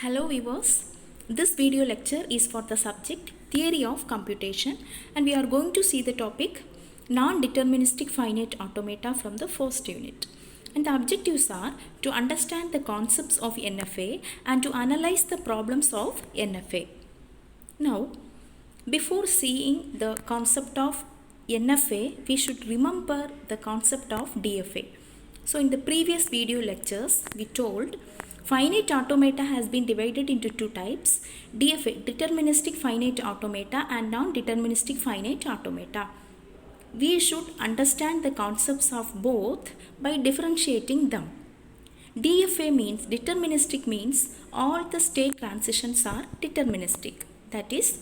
Hello viewers, this video lecture is for the subject Theory of Computation and we are going to see the topic Non-Deterministic Finite Automata from the first unit. And the objectives are to understand the concepts of NFA and to analyze the problems of NFA. Now, before seeing the concept of NFA, we should remember the concept of DFA. So in the previous video lectures, we told finite automata has been divided into two types, DFA, deterministic finite automata and non-deterministic finite automata. We should understand the concepts of both by differentiating them. DFA means, deterministic means all the state transitions are deterministic. That is,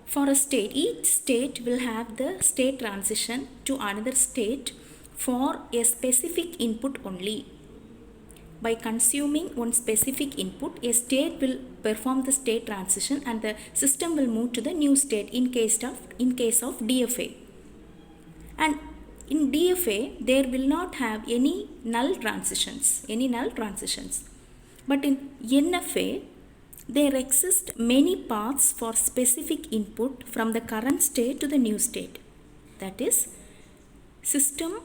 for a state, each state will have the state transition to another state for a specific input only. By consuming one specific input, a state will perform the state transition and the system will move to the new state in case of DFA. And in DFA, there will not have any null transitions. But in NFA, there exist many paths for specific input from the current state to the new state. That is, system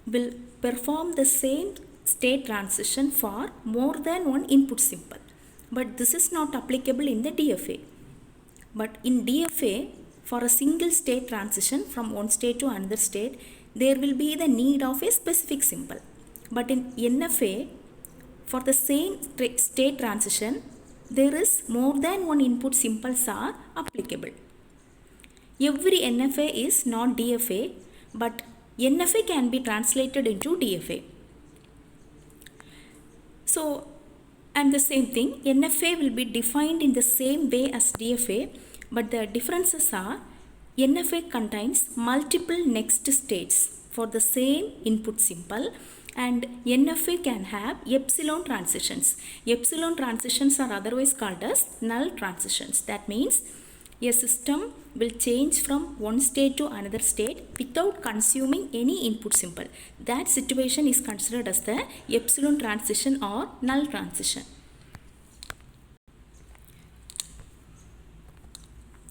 will perform the same state transition for more than one input symbol. But this is not applicable in the DFA. But in DFA, for a single state transition from one state to another state, there will be the need of a specific symbol. But in NFA, for the same state transition, there is more than one input symbols are applicable. Every NFA is not DFA, but NFA can be translated into DFA. So, and the same thing, NFA will be defined in the same way as DFA, but the differences are NFA contains multiple next states for the same input symbol, and NFA can have epsilon transitions. Epsilon transitions are otherwise called as null transitions. That means a system will change from one state to another state without consuming any input symbol. That situation is considered as the epsilon transition or null transition.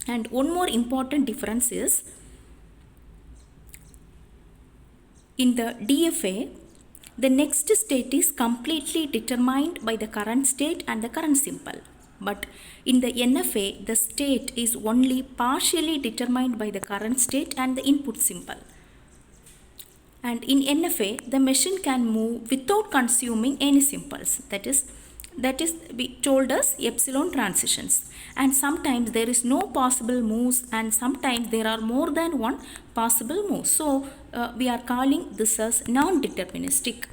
And one more important difference is, in the DFA, the next state is completely determined by the current state and the current symbol. But in the NFA, the state is only partially determined by the current state and the input symbol. And in NFA, the machine can move without consuming any symbols. That is we told as epsilon transitions. And sometimes there is no possible moves, and sometimes there are more than one possible moves. So we are calling this as non-deterministic.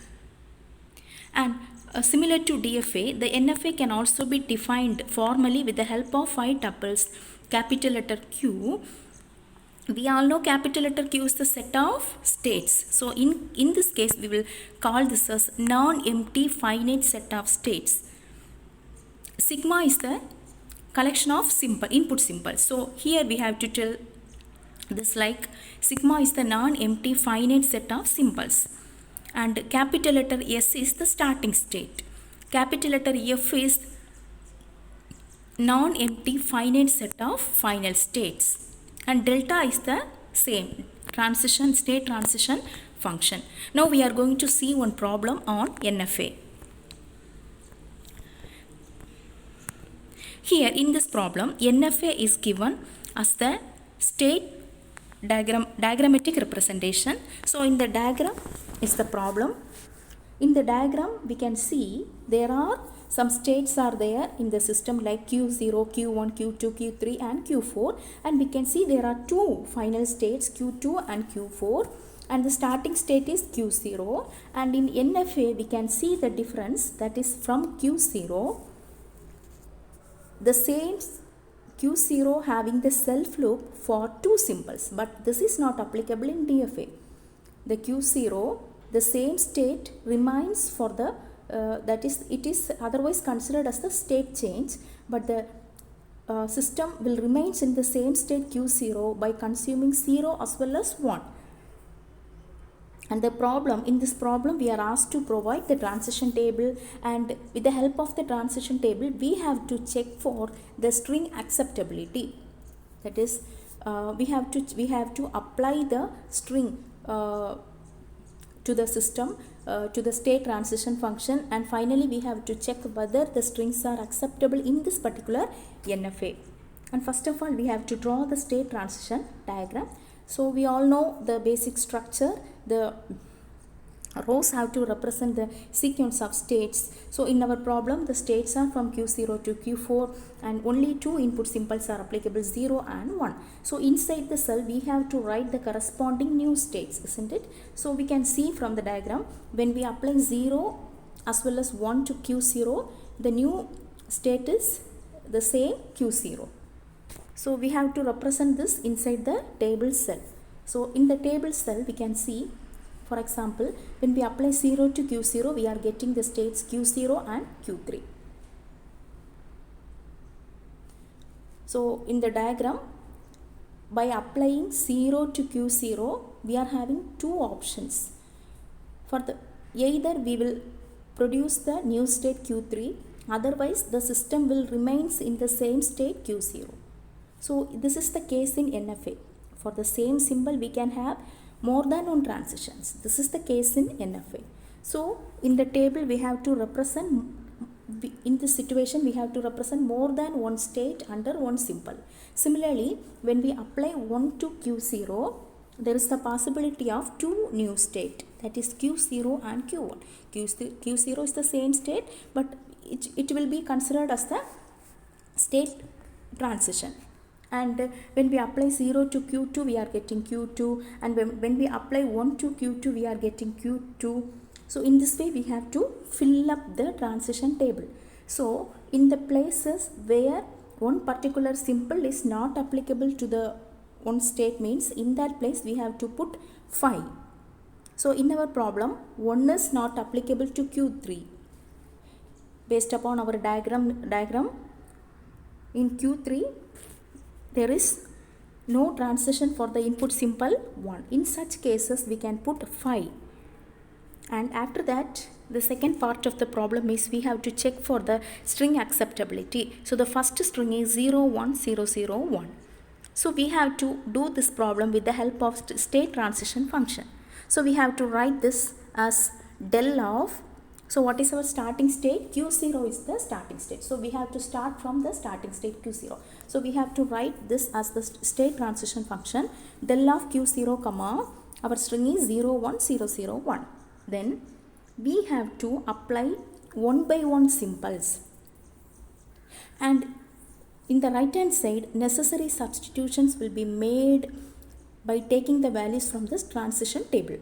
And similar to DFA, the NFA can also be defined formally with the help of 5 tuples, capital letter Q. We all know capital letter Q is the set of states. So in this case, we will call this as non-empty finite set of states. Sigma is the collection of input symbols. So here we have to tell this like sigma is the non-empty finite set of symbols. And capital letter S is the starting state. Capital letter F is non-empty finite set of final states. And delta is the same state transition function. Now we are going to see one problem on NFA. Here in this problem, NFA is given as the state diagrammatic representation. So in the diagram is the problem. In the diagram, we can see there are some states are there in the system like Q0, Q1, Q2, Q3 and Q4, and we can see there are two final states Q2 and Q4, and the starting state is Q0. And in NFA we can see the difference, that is from Q0, the same Q0 having the self loop for two symbols, but this is not applicable in DFA. The Q0, the same state remains for the that is, it is otherwise considered as the state change, but the system will remain in the same state Q0 by consuming 0 as well as 1. And in this problem we are asked to provide the transition table, and with the help of the transition table we have to check for the string acceptability. That is, we have to apply the string to the system, to the state transition function, and finally we have to check whether the strings are acceptable in this particular NFA. And first of all we have to draw the state transition diagram. So we all know the basic structure. The rows have to represent the sequence of states. So in our problem the states are from Q0 to Q4, and only two input symbols are applicable, 0 and 1. So inside the cell we have to write the corresponding new states, isn't it? So we can see from the diagram, when we apply 0 as well as 1 to Q0, the new state is the same Q0. So we have to represent this inside the table cell. So in the table cell we can see, for example, when we apply 0 to Q0, we are getting the states Q0 and Q3. So in the diagram, by applying 0 to Q0, we are having two options. Either we will produce the new state Q3, otherwise the system will remains in the same state Q0. So this is the case in NFA. For the same symbol we can have more than one transitions. This is the case in NFA. So in the table we have to represent, in this situation we have to represent more than one state under one symbol. Similarly, when we apply 1 to Q0, there is the possibility of two new state, that is Q0 and Q1. Q0 is the same state, but it will be considered as the state transition. And when we apply 0 to Q2 we are getting Q2, and when we apply 1 to Q2 we are getting Q2. So in this way we have to fill up the transition table. So in the places where one particular symbol is not applicable to the one state, means in that place we have to put 5. So in our problem 1 is not applicable to Q3. Based upon our diagram in Q3 there is no transition for the input symbol 1. In such cases we can put 5. And after that, the second part of the problem is we have to check for the string acceptability. So the first string is 0 1 0 0 1. So we have to do this problem with the help of state transition function. So we have to write this as del of, so what is our starting state? Q0 is the starting state. So we have to start from the starting state Q0. So we have to write this as the state transition function, del of Q0 comma, our string is 0 1 0 0 1. Then we have to apply one by one symbols. And in the right hand side, necessary substitutions will be made by taking the values from this transition table.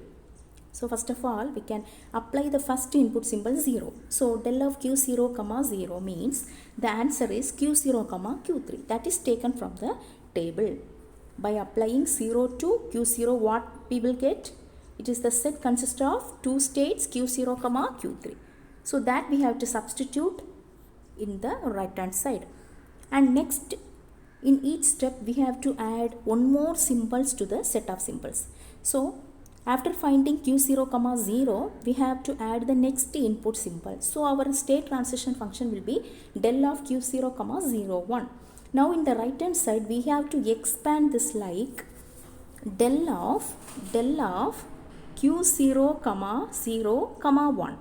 So first of all, we can apply the first input symbol 0. So del of Q0 comma 0 means the answer is Q0 comma Q3. That is taken from the table. By applying 0 to Q0, what we will get? It is the set consists of two states Q0 comma Q3. So that we have to substitute in the right hand side. And next, in each step we have to add one more symbols to the set of symbols. So after finding Q0 comma 0, we have to add the next input symbol. So our state transition function will be del of Q0 comma 0 1. Now in the right hand side we have to expand this like del of Q0 comma 0 comma 1.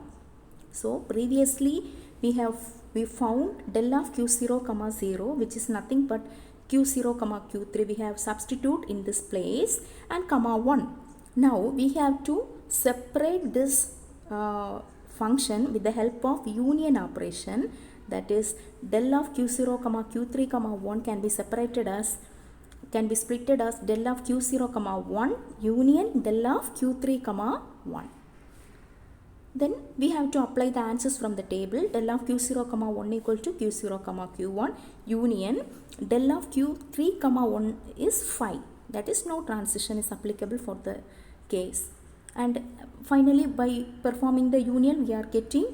So previously we found del of Q0 comma 0, which is nothing but Q0 comma Q3. We have substitute in this place and comma 1. Now we have to separate this function with the help of union operation. That is del of Q0 comma Q3 comma 1 can be splitted as del of Q0 comma 1 union del of Q3 comma 1. Then we have to apply the answers from the table. Del of Q0 comma 1 equal to Q0 comma Q1 union del of Q3 comma 1 is 5. That is, no transition is applicable for the case. And finally, by performing the union we are getting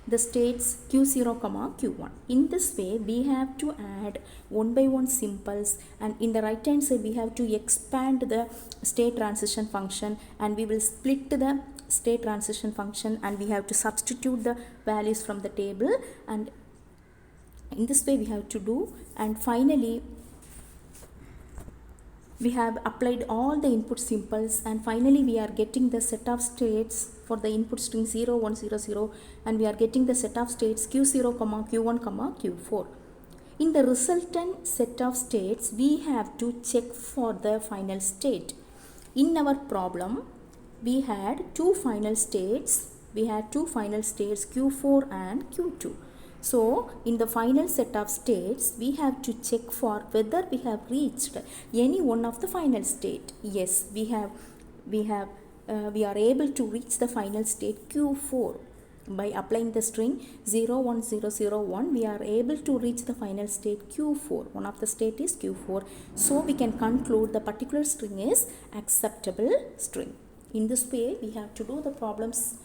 the states q0 comma q1. In this way we have to add one by one simples, and in the right hand side we have to expand the state transition function, and we will split the state transition function, and we have to substitute the values from the table, and in this way we have to do. And finally we have applied all the input simples, and finally we are getting the set of states for the input string 0 1 0 0, and we are getting the set of states q0 comma q1 comma q4. In the resultant set of states we have to check for the final state. In our problem we had two final states q4 and q2. So in the final set of states we have to check for whether we have reached any one of the final state. Yes, we are able to reach the final state q4 by applying the string 0 1 0 0 1. We are able to reach the final state q4. One of the state is q4, so we can conclude the particular string is acceptable string. In this way we have to do the problems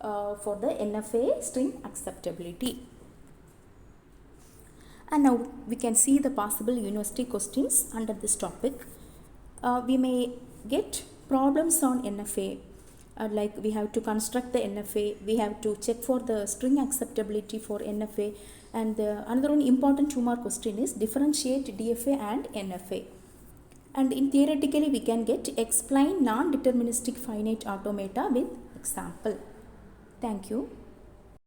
for the NFA string acceptability. And now we can see the possible university questions under this topic. We may get problems on NFA, like we have to construct the NFA, we have to check for the string acceptability for NFA, and another one important 2 mark question is differentiate DFA and NFA. And in theoretically we can get explain non-deterministic finite automata with example. Thank you.